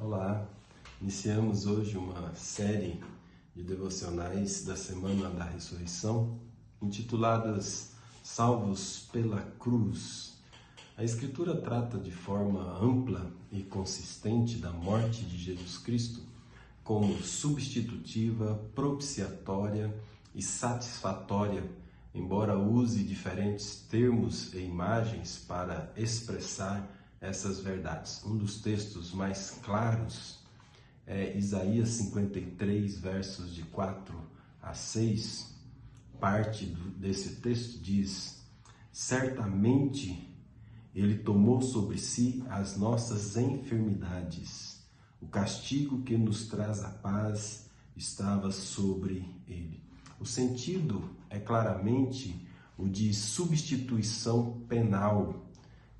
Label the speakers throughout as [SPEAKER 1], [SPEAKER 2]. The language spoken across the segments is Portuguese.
[SPEAKER 1] Olá, iniciamos hoje uma série de devocionais da Semana da Ressurreição, intituladas Salvos pela Cruz. A Escritura trata de forma ampla e consistente da morte de Jesus Cristo como substitutiva, propiciatória e satisfatória, embora use diferentes termos e imagens para expressar essas verdades. Um dos textos mais claros é Isaías 53, versos de 4 a 6. Parte desse texto diz: certamente ele tomou sobre si as nossas enfermidades, o castigo que nos traz a paz estava sobre ele. O sentido é claramente o de substituição penal.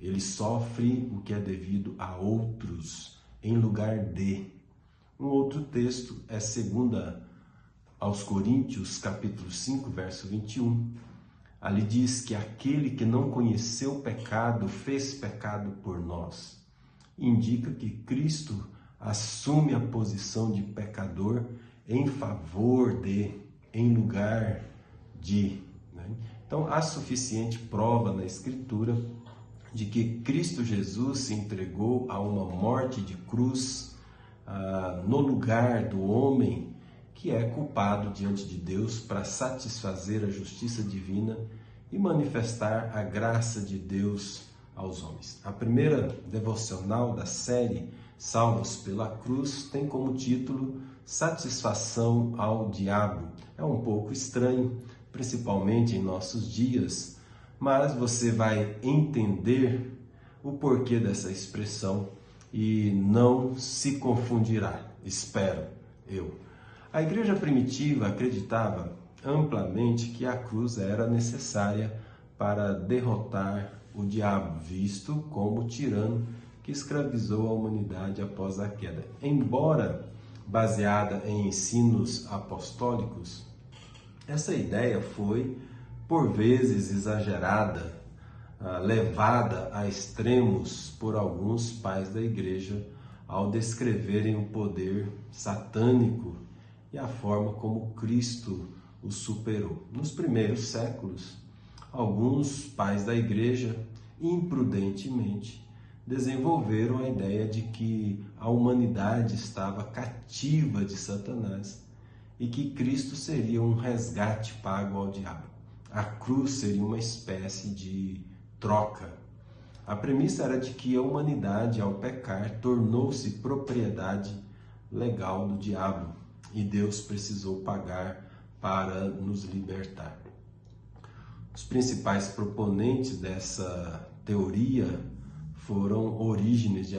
[SPEAKER 1] Ele sofre o que é devido a outros, em lugar de. Um outro texto é 2 aos Coríntios, capítulo 5, verso 21. Ali diz que aquele que não conheceu o pecado, fez pecado por nós. Indica que Cristo assume a posição de pecador em favor de, em lugar de. Então, há suficiente prova na Escritura de que Cristo Jesus se entregou a uma morte de cruz no lugar do homem que é culpado diante de Deus, para satisfazer a justiça divina e manifestar a graça de Deus aos homens. A primeira devocional da série Salvos pela Cruz tem como título Satisfação ao Diabo. É um pouco estranho, principalmente em nossos dias, mas você vai entender o porquê dessa expressão e não se confundirá, espero eu. A igreja primitiva acreditava amplamente que a cruz era necessária para derrotar o diabo, visto como tirano que escravizou a humanidade após a queda. Embora baseada em ensinos apostólicos, essa ideia foi por vezes exagerada, levada a extremos por alguns pais da igreja ao descreverem o poder satânico e a forma como Cristo o superou. Nos primeiros séculos, alguns pais da igreja, imprudentemente, desenvolveram a ideia de que a humanidade estava cativa de Satanás e que Cristo seria um resgate pago ao diabo. A cruz seria uma espécie de troca. A premissa era de que a humanidade, ao pecar, tornou-se propriedade legal do diabo e Deus precisou pagar para nos libertar. Os principais proponentes dessa teoria foram Orígenes de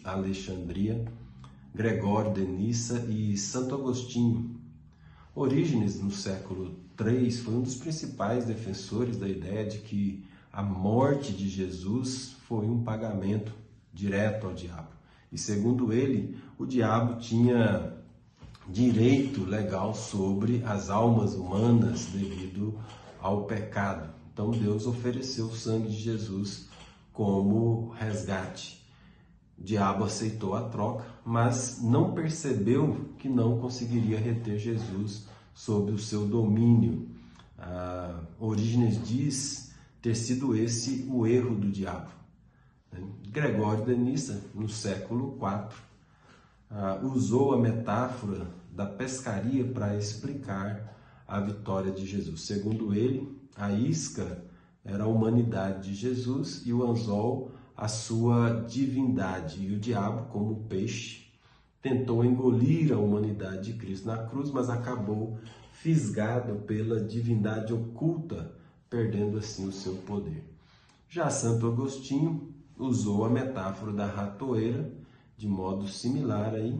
[SPEAKER 1] Alexandria, Gregório de Nissa e Santo Agostinho. Orígenes, no século III, foi um dos principais defensores da ideia de que a morte de Jesus foi um pagamento direto ao diabo. E segundo ele, o diabo tinha direito legal sobre as almas humanas devido ao pecado. Então Deus ofereceu o sangue de Jesus como resgate. O diabo aceitou a troca, mas não percebeu que não conseguiria reter Jesus sob o seu domínio. Orígenes diz ter sido esse o erro do diabo. Gregório de Nissa, no século IV, usou a metáfora da pescaria para explicar a vitória de Jesus. Segundo ele, a isca era a humanidade de Jesus e o anzol a sua divindade. E o diabo, como peixe, tentou engolir a humanidade de Cristo na cruz, mas acabou fisgado pela divindade oculta, perdendo assim o seu poder. Já Santo Agostinho usou a metáfora da ratoeira de modo similar aí.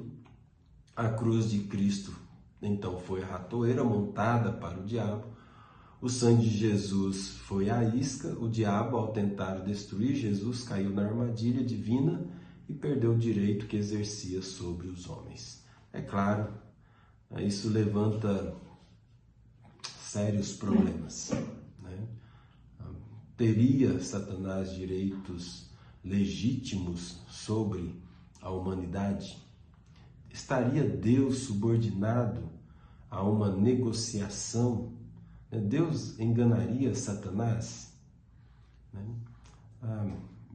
[SPEAKER 1] A cruz de Cristo, então, foi a ratoeira montada para o diabo. O sangue de Jesus foi a isca. O diabo, ao tentar destruir Jesus, caiu na armadilha divina e perdeu o direito que exercia sobre os homens. É claro, isso levanta sérios problemas, né? Teria Satanás direitos legítimos sobre a humanidade? estaria Deus subordinado a uma negociação? Deus enganaria Satanás?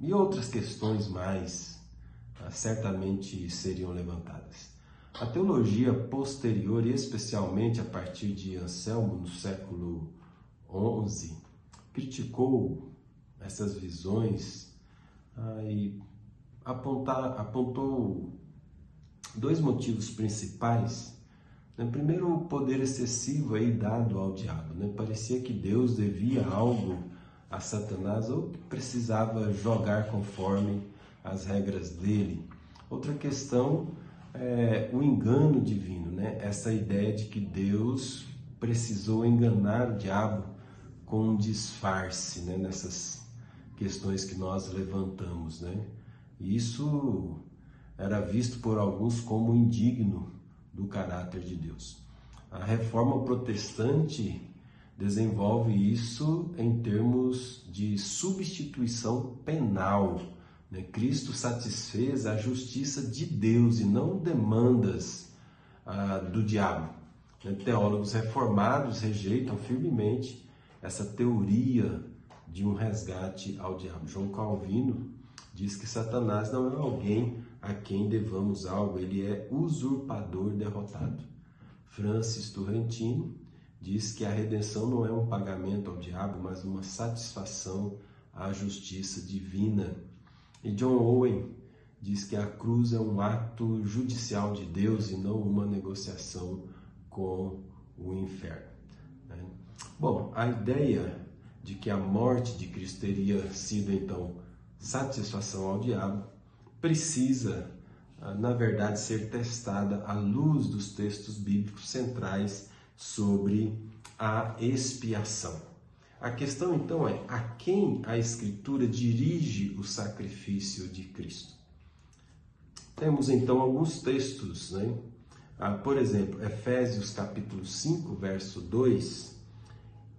[SPEAKER 1] E outras questões mais certamente seriam levantadas. A teologia posterior, e especialmente a partir de Anselmo, no século XI, criticou essas visões e apontou dois motivos principais. Primeiro, o poder excessivo aí dado ao diabo. Parecia que Deus devia algo a Satanás ou que precisava jogar conforme as regras dele. Outra questão é o engano divino, essa ideia de que Deus precisou enganar o diabo com um disfarce, nessas questões que nós levantamos. E isso era visto por alguns como indigno do caráter de Deus. A reforma protestante desenvolve isso em termos de substituição penal. Cristo satisfez a justiça de Deus e não demandas do diabo. Teólogos reformados rejeitam firmemente essa teoria de um resgate ao diabo. João Calvino diz que Satanás não é alguém a quem devamos algo, ele é usurpador derrotado. Francis Turrentino diz que a redenção não é um pagamento ao diabo, mas uma satisfação à justiça divina. E John Owen diz que a cruz é um ato judicial de Deus e não uma negociação com o inferno. Bom, a ideia de que a morte de Cristo teria sido então satisfação ao diabo precisa, na verdade, ser testada à luz dos textos bíblicos centrais sobre a expiação. A questão então é: a quem a Escritura dirige o sacrifício de Cristo? Temos então alguns textos, por exemplo, Efésios capítulo 5, verso 2,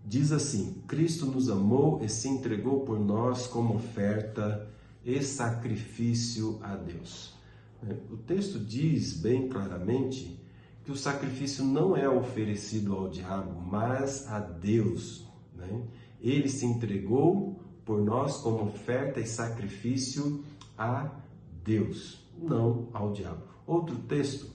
[SPEAKER 1] diz assim: Cristo nos amou e se entregou por nós como oferta e sacrifício a Deus. O texto diz bem claramente que o sacrifício não é oferecido ao diabo, mas a Deus. Ele se entregou por nós como oferta e sacrifício a Deus, não ao diabo. Outro texto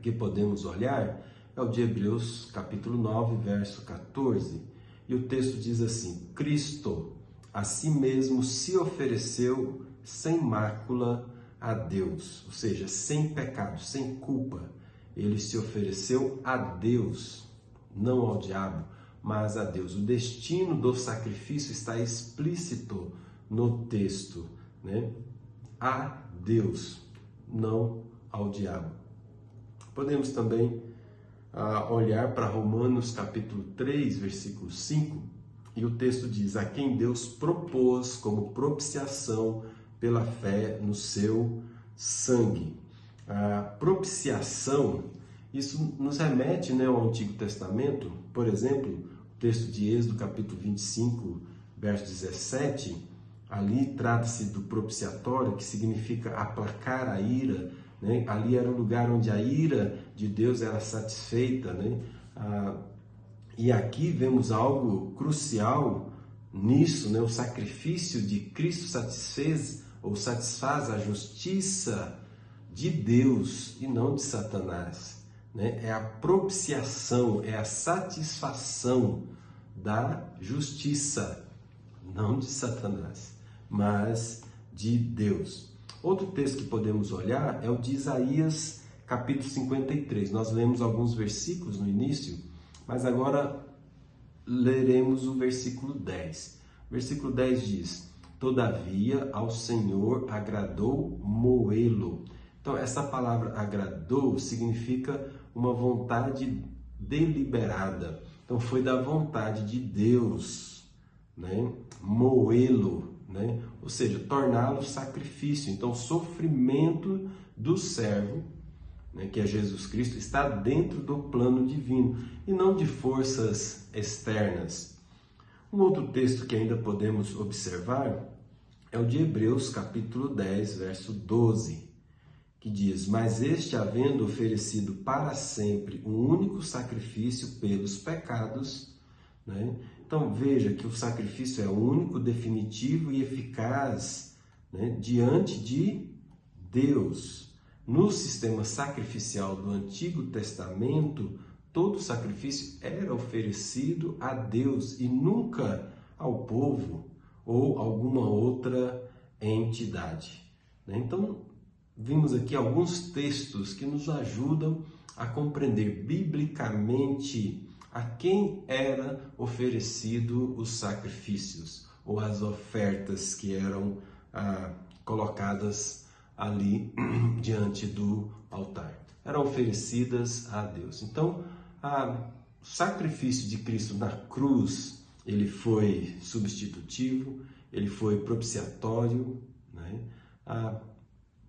[SPEAKER 1] que podemos olhar é o de Hebreus capítulo 9, verso 14. E o texto diz assim: Cristo a si mesmo se ofereceu sem mácula a Deus, ou seja, sem pecado, sem culpa. Ele se ofereceu a Deus, não ao diabo, mas a Deus. O destino do sacrifício está explícito no texto, a Deus, não ao diabo. Podemos também olhar para Romanos capítulo 3, versículo 5, e o texto diz: a quem Deus propôs como propiciação pela fé no seu sangue. A propiciação, isso nos remete ao Antigo Testamento. Por exemplo, o texto de Êxodo capítulo 25, verso 17, ali trata-se do propiciatório, que significa aplacar a ira. Ali era o lugar onde a ira de Deus era satisfeita. E aqui vemos algo crucial nisso. O sacrifício de Cristo satisfaz a justiça de Deus e não de Satanás. É a propiciação, é a satisfação da justiça, não de Satanás, mas de Deus. Outro texto que podemos olhar é o de Isaías, capítulo 53. Nós lemos alguns versículos no início, mas agora leremos o versículo 10. O versículo 10 diz: todavia ao Senhor agradou moê-lo. Então, essa palavra agradou significa uma vontade deliberada. Então, foi da vontade de Deus, moê-lo, ou seja, torná-lo sacrifício. Então, o sofrimento do servo, que é Jesus Cristo, está dentro do plano divino e não de forças externas. Um outro texto que ainda podemos observar é o de Hebreus, capítulo 10, verso 12. que diz: mas este, havendo oferecido para sempre um único sacrifício pelos pecados, né? Então veja que o sacrifício é único, definitivo e eficaz, né, diante de Deus. No sistema sacrificial do Antigo Testamento, todo sacrifício era oferecido a Deus e nunca ao povo ou alguma outra entidade, né? Então, vimos aqui alguns textos que nos ajudam a compreender biblicamente a quem era oferecido os sacrifícios ou as ofertas que eram colocadas ali diante do altar. Eram oferecidas a Deus. Então, o sacrifício de Cristo na cruz, ele foi substitutivo, ele foi propiciatório, né?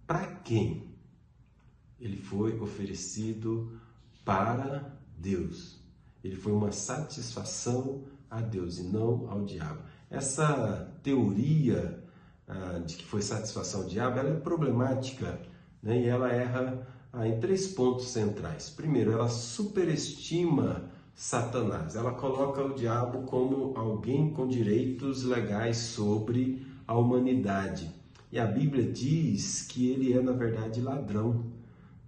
[SPEAKER 1] Para quem? Ele foi oferecido para Deus. Ele foi uma satisfação a Deus e não ao diabo. Essa teoria de que foi satisfação ao diabo, ela é problemática, né? E ela erra em 3 pontos centrais. Primeiro, ela superestima Satanás. Ela coloca o diabo como alguém com direitos legais sobre a humanidade. E a Bíblia diz que ele é, na verdade, ladrão,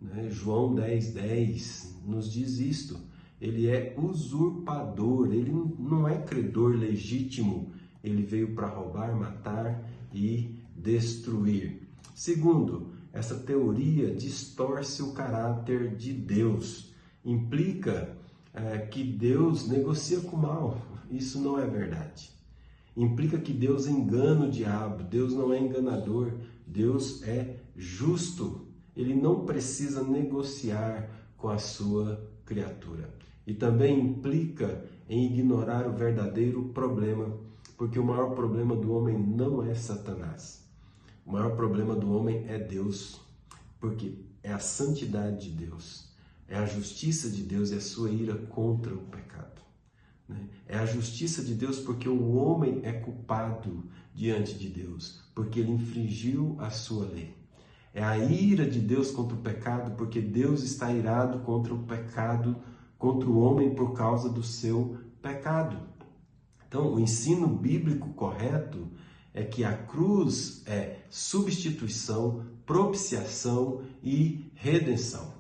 [SPEAKER 1] né? João 10:10 nos diz isto. Ele é usurpador, ele não é credor legítimo. Ele veio para roubar, matar e destruir. Segundo, essa teoria distorce o caráter de Deus. Implica que Deus negocia com o mal. Isso não é verdade. Implica que Deus engana o diabo. Deus não é enganador. Deus é justo. Ele não precisa negociar com a sua criatura. E também implica em ignorar o verdadeiro problema, porque o maior problema do homem não é Satanás. O maior problema do homem é Deus, porque é a santidade de Deus, é a justiça de Deus e a sua ira contra o pecado. É a justiça de Deus porque o homem é culpado diante de Deus, porque ele infringiu a sua lei. É a ira de Deus contra o pecado, porque Deus está irado contra o pecado, contra o homem por causa do seu pecado. Então, o ensino bíblico correto é que a cruz é substituição, propiciação e redenção.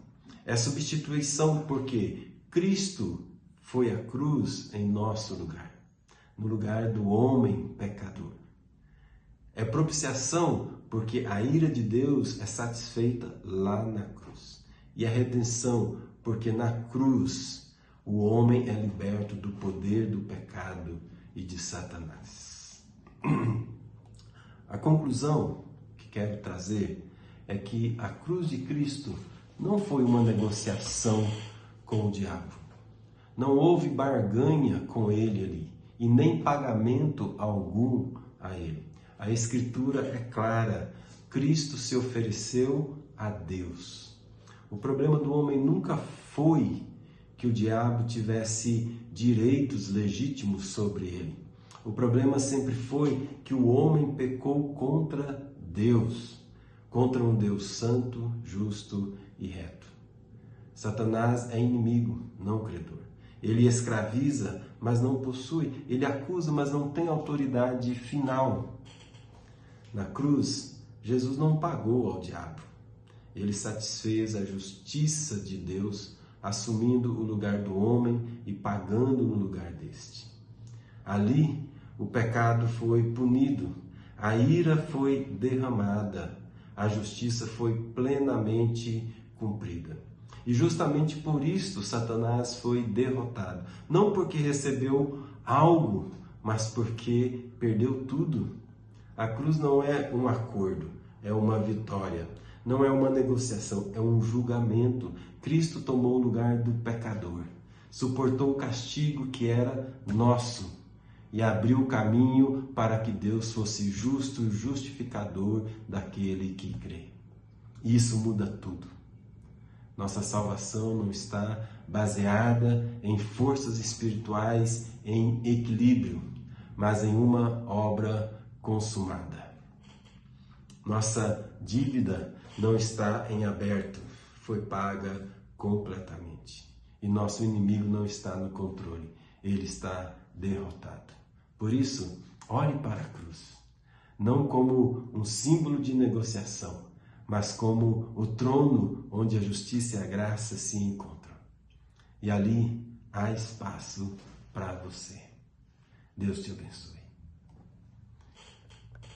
[SPEAKER 1] É substituição porque Cristo foi à cruz em nosso lugar, no lugar do homem pecador. É propiciação porque a ira de Deus é satisfeita lá na cruz. E a redenção porque na cruz o homem é liberto do poder do pecado e de Satanás. A conclusão que quero trazer é que a cruz de Cristo não foi uma negociação com o diabo. Não houve barganha com ele ali e nem pagamento algum a ele. A Escritura é clara, Cristo se ofereceu a Deus. O problema do homem nunca foi que o diabo tivesse direitos legítimos sobre ele. O problema sempre foi que o homem pecou contra Deus, contra um Deus santo, justo e reto. Satanás é inimigo, não credor. Ele escraviza, mas não possui. Ele acusa, mas não tem autoridade final. Na cruz, Jesus não pagou ao diabo. Ele satisfez a justiça de Deus, assumindo o lugar do homem e pagando no lugar deste. Ali, o pecado foi punido, a ira foi derramada, a justiça foi plenamente cumprida. E justamente por isso Satanás foi derrotado. Não porque recebeu algo, mas porque perdeu tudo. A cruz não é um acordo, é uma vitória. Não é uma negociação, é um julgamento. Cristo tomou o lugar do pecador, suportou o castigo que era nosso e abriu o caminho para que Deus fosse justo e justificador daquele que crê. Isso muda tudo. Nossa salvação não está baseada em forças espirituais em equilíbrio, mas em uma obra consumada. Nossa dívida não está em aberto, foi paga completamente. E nosso inimigo não está no controle, ele está derrotado. Por isso, olhe para a cruz, não como um símbolo de negociação, mas como o trono onde a justiça e a graça se encontram. E ali há espaço para você. Deus te abençoe.